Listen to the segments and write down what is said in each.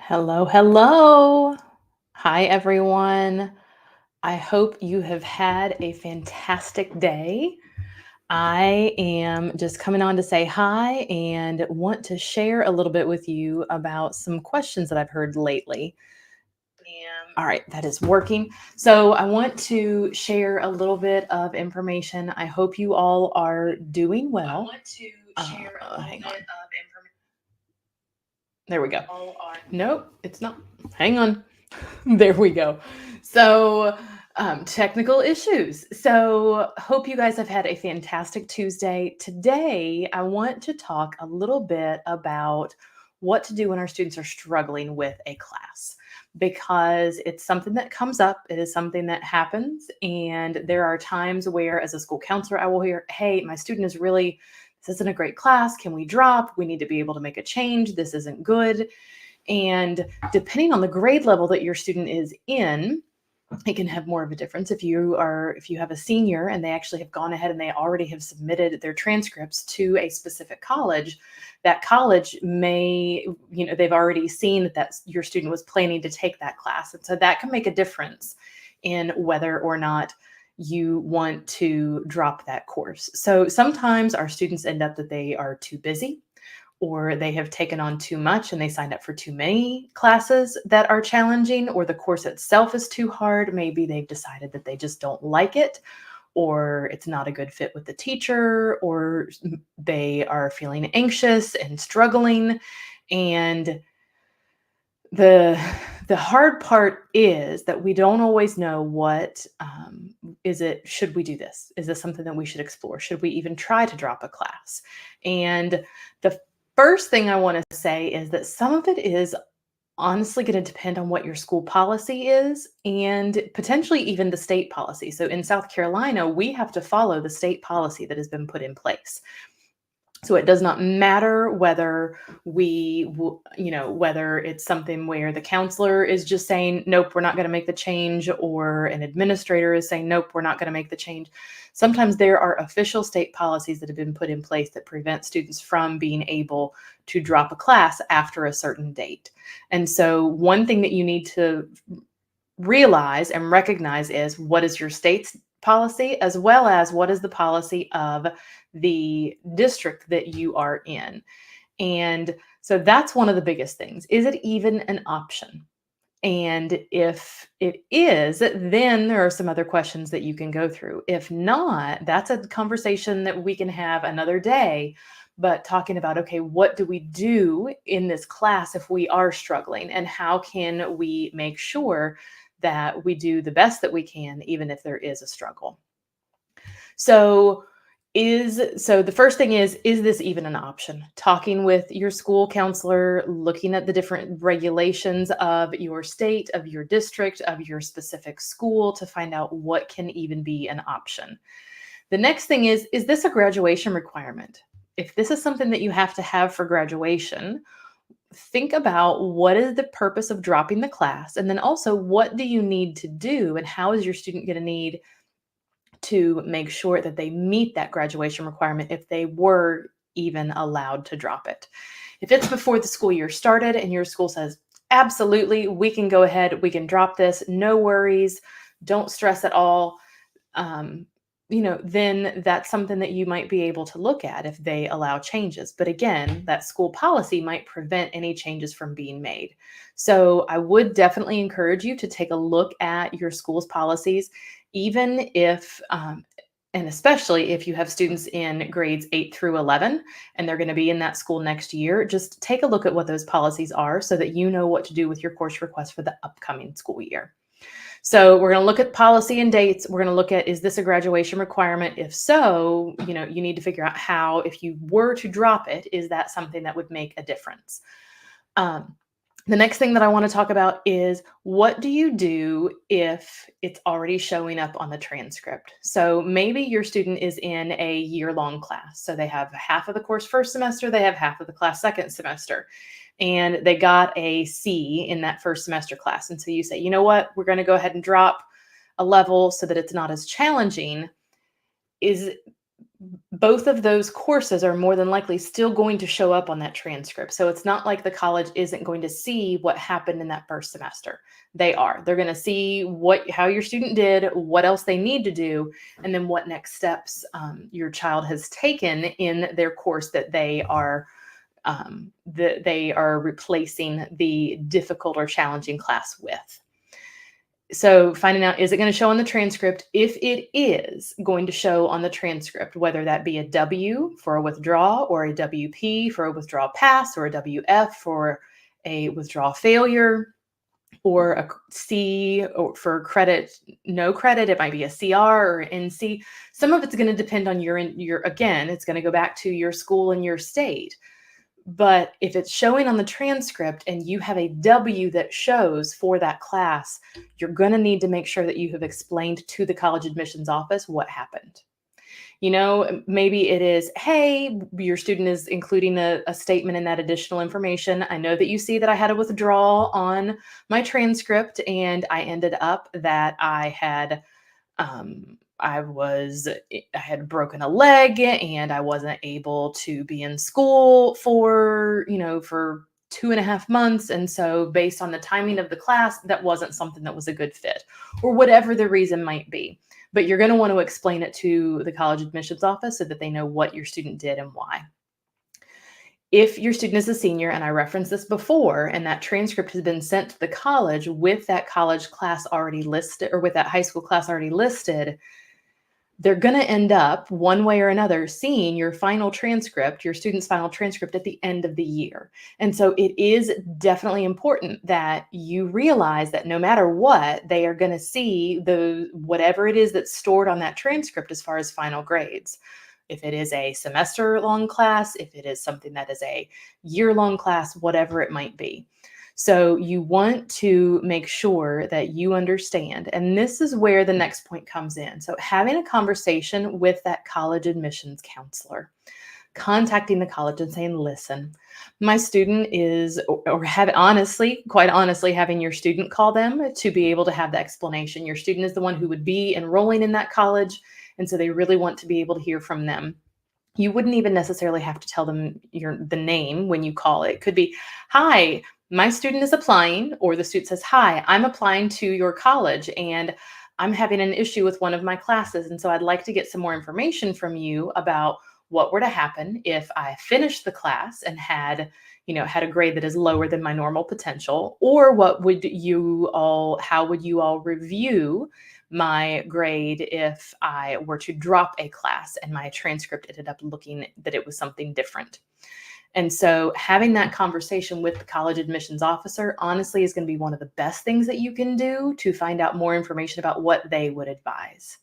Hello, hello. Hi, everyone. I hope you have had a fantastic day. I am just coming on to say hi and want to share a little bit with you about some questions that I've heard lately. All right, that is working. So, I want to share a little bit of information. I hope you all are doing well. Hang on. There we go. Nope, it's not. Hang on. There we go. So, technical issues. So, hope you guys have had a fantastic Tuesday. Today, I want to talk a little bit about what to do when our students are struggling with a class because it's something that comes up. It is something that happens. And there are times where, as a school counselor, I will hear, hey, my student is really, this isn't a great class. Can we drop? We need to be able to make a change. This isn't good. And depending on the grade level that your student is in, it can have more of a difference. If you have a senior and they actually have gone ahead and they already have submitted their transcripts to a specific college, that college may, they've already seen that your student was planning to take that class. And so that can make a difference in whether or not you want to drop that course. So sometimes our students end up that they are too busy or they have taken on too much and they signed up for too many classes that are challenging, or the course itself is too hard. Maybe they've decided that they just don't like it, or it's not a good fit with the teacher, or they are feeling anxious and struggling. And the the hard part is that we don't always know what is it. Should we do this? Is this something that we should explore? Should we even try to drop a class? And the first thing I want to say is that some of it is honestly going to depend on what your school policy is and potentially even the state policy. So in South Carolina, we have to follow the state policy that has been put in place. So it does not matter whether whether it's something where the counselor is just saying, nope, we're not going to make the change, or an administrator is saying, nope, we're not going to make the change. Sometimes there are official state policies that have been put in place that prevent students from being able to drop a class after a certain date. And so one thing that you need to realize and recognize is what is your state's policy, as well as what is the policy of the district that you are in. And so that's one of the biggest things. Is it even an option? And if it is, then there are some other questions that you can go through. If not, that's a conversation that we can have another day. But talking about, okay, what do we do in this class if we are struggling? And how can we make sure that we do the best that we can, even if there is a struggle? So, the first thing is this even an option? Talking with your school counselor, looking at the different regulations of your state, of your district, of your specific school to find out what can even be an option. The next thing is this a graduation requirement? If this is something that you have to have for graduation, think about what is the purpose of dropping the class, and then also what do you need to do, and how is your student going to need to make sure that they meet that graduation requirement if they were even allowed to drop it. If it's before the school year started and your school says, absolutely, we can go ahead, we can drop this, no worries, don't stress at all, um, then that's something that you might be able to look at if they allow changes. But again, that school policy might prevent any changes from being made. So I would definitely encourage you to take a look at your school's policies, even if, and especially if you have students in grades 8 through 11 and they're going to be in that school next year, just take a look at what those policies are so that you know what to do with your course request for the upcoming school year. So we're going to look at policy and dates. We're going to look at, is this a graduation requirement? If so, you need to figure out how, if you were to drop it, is that something that would make a difference? The next thing that I want to talk about is, what do you do if it's already showing up on the transcript? So maybe your student is in a year-long class. So they have half of the course first semester, they have half of the class second semester, and they got a C in that first semester class. And so you say, you know what, we're going to go ahead and drop a level so that it's not as challenging. Is both of those courses are more than likely still going to show up on that transcript. So it's not like the college isn't going to see what happened in that first semester. They are. They're going to see how your student did, what else they need to do, and then what next steps your child has taken in their course that they are replacing the difficult or challenging class with. So finding out, is it going to show on the transcript? If it is going to show on the transcript, whether that be a W for a withdrawal or a WP for a withdrawal pass or a WF for a withdrawal failure or a C for credit, no credit, it might be a CR or NC. Some of it's going to depend on again, it's going to go back to your school and your state. But if it's showing on the transcript and you have a W that shows for that class, you're going to need to make sure that you have explained to the college admissions office what happened. Maybe it is, hey, your student is including a statement in that additional information. I know that you see that I had a withdrawal on my transcript and I ended up that I had broken a leg and I wasn't able to be in school for 2.5 months. And so based on the timing of the class, that wasn't something that was a good fit or whatever the reason might be. But you're going to want to explain it to the college admissions office so that they know what your student did and why. If your student is a senior, and I referenced this before, and that transcript has been sent to the college with that college class already listed or with that high school class already listed, they're going to end up one way or another seeing your final transcript, your student's final transcript at the end of the year. And so it is definitely important that you realize that no matter what, they are going to see whatever it is that's stored on that transcript as far as final grades. If it is a semester-long class, if it is something that is a year-long class, whatever it might be. So you want to make sure that you understand, and this is where the next point comes in. So having a conversation with that college admissions counselor, contacting the college and saying, listen, my student is, quite honestly, having your student call them to be able to have the explanation. Your student is the one who would be enrolling in that college, and so they really want to be able to hear from them. You wouldn't even necessarily have to tell them the name when you call it. It could be, hi, my student is applying, or the student says, hi, I'm applying to your college and I'm having an issue with one of my classes. And so I'd like to get some more information from you about what were to happen if I finished the class and had a grade that is lower than my normal potential, or how would you all review my grade if I were to drop a class and my transcript ended up looking that it was something different. And so having that conversation with the college admissions officer honestly is going to be one of the best things that you can do to find out more information about what they would advise.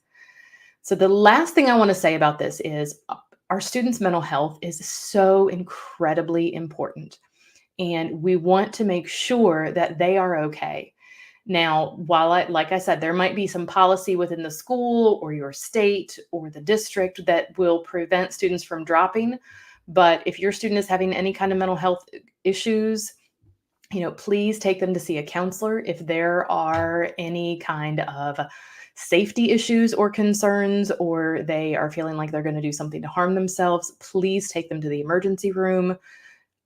So the last thing I want to say about this is our students' mental health is so incredibly important. And we want to make sure that they are okay. Now, like I said, there might be some policy within the school or your state or the district that will prevent students from dropping. But if your student is having any kind of mental health issues, please take them to see a counselor. If there are any kind of safety issues or concerns, or they are feeling like they're going to do something to harm themselves, please take them to the emergency room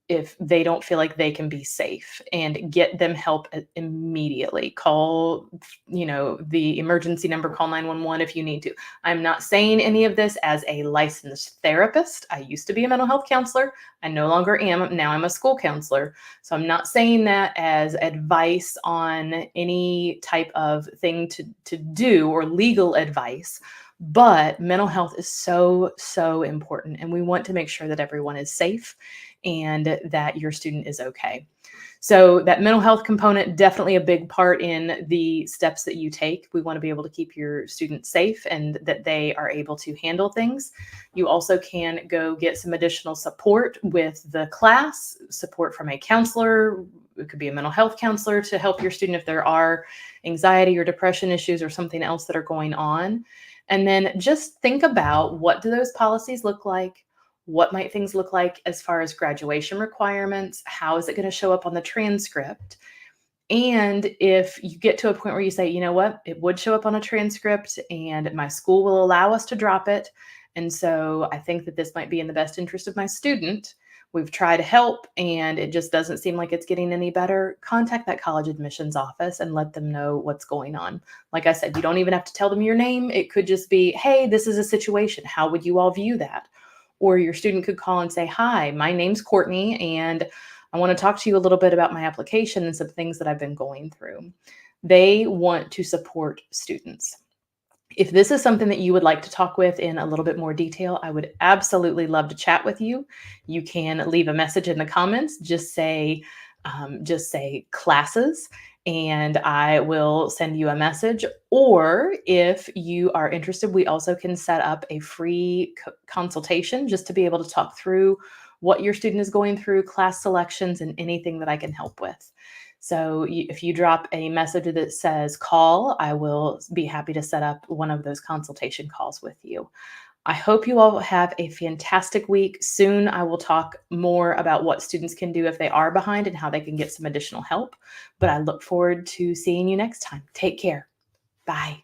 if they don't feel like they can be safe, and get them help immediately. Call, the emergency number, call 911 if you need to. I'm not saying any of this as a licensed therapist. I used to be a mental health counselor. I no longer am. Now I'm a school counselor. So I'm not saying that as advice on any type of thing to do or legal advice. But mental health is so, so important. And we want to make sure that everyone is safe and that your student is okay. So that mental health component, definitely a big part in the steps that you take. We want to be able to keep your students safe and that they are able to handle things. You also can go get some additional support with the class, support from a counselor. It could be a mental health counselor to help your student if there are anxiety or depression issues or something else that are going on. And then just think about, what do those policies look like? What might things look like as far as graduation requirements? How is it going to show up on the transcript? And if you get to a point where you say, you know what, it would show up on a transcript and my school will allow us to drop it, And so I think that this might be in the best interest of my student. We've tried to help and it just doesn't seem like it's getting any better. Contact that college admissions office and let them know what's going on. Like I said, you don't even have to tell them your name. It could just be, hey, this is a situation. How would you all view that? Or your student could call and say, hi, my name's Courtney, and I want to talk to you a little bit about my application and some things that I've been going through. They want to support students. If this is something that you would like to talk with in a little bit more detail, I would absolutely love to chat with you. You can leave a message in the comments. Just say classes, and I will send you a message. Or if you are interested, we also can set up a free consultation just to be able to talk through what your student is going through, class selections, and anything that I can help with. So if you drop a message that says call, I will be happy to set up one of those consultation calls with you. I hope you all have a fantastic week. Soon I will talk more about what students can do if they are behind and how they can get some additional help. But I look forward to seeing you next time. Take care. Bye.